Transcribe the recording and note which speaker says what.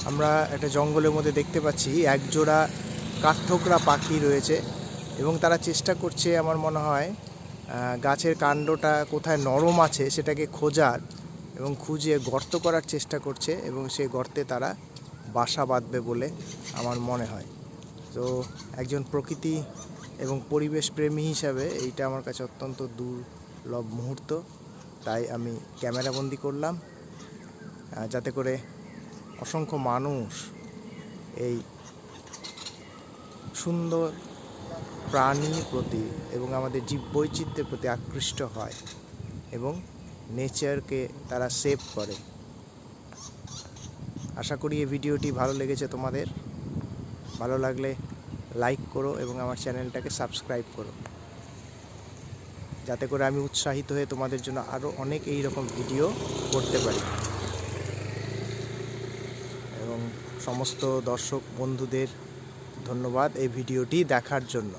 Speaker 1: আমরা একটা জঙ্গলের মধ্যে দেখতে পাচ্ছি একজোড়া কাঠঠোকরা পাখি রয়েছে এবং তারা চেষ্টা করছে আমার মনে হয় গাছের কাণ্ডটা কোথায় নরম আছে সেটাকে খোঁজার এবং খুঁজে গর্ত করার চেষ্টা করছে এবং সেই গর্তে তারা বাসা বাঁধবে বলে আমার মনে হয়। তো একজন প্রকৃতি এবং পরিবেশ প্রেমী হিসাবে এইটা আমার কাছে অত্যন্ত দুর্লভ মুহূর্ত, তাই আমি ক্যামেরাবন্দি করলাম যাতে করে অসংখ্য মানুষ এই সুন্দর প্রাণীর প্রতি এবং আমাদের জীববৈচিত্র্যের প্রতি আকৃষ্ট হয় এবং নেচারকে তারা সেভ করে। আশা করি এই ভিডিওটি ভালো লেগেছে তোমাদের। ভালো লাগলে লাইক করো এবং আমার চ্যানেলটাকে সাবস্ক্রাইব করো, যাতে করে আমি উৎসাহিত হয়ে তোমাদের জন্য আরও অনেক এই রকম ভিডিও করতে পারি। এবং সমস্ত দর্শক বন্ধুদের ধন্যবাদ এই ভিডিওটি দেখার জন্য।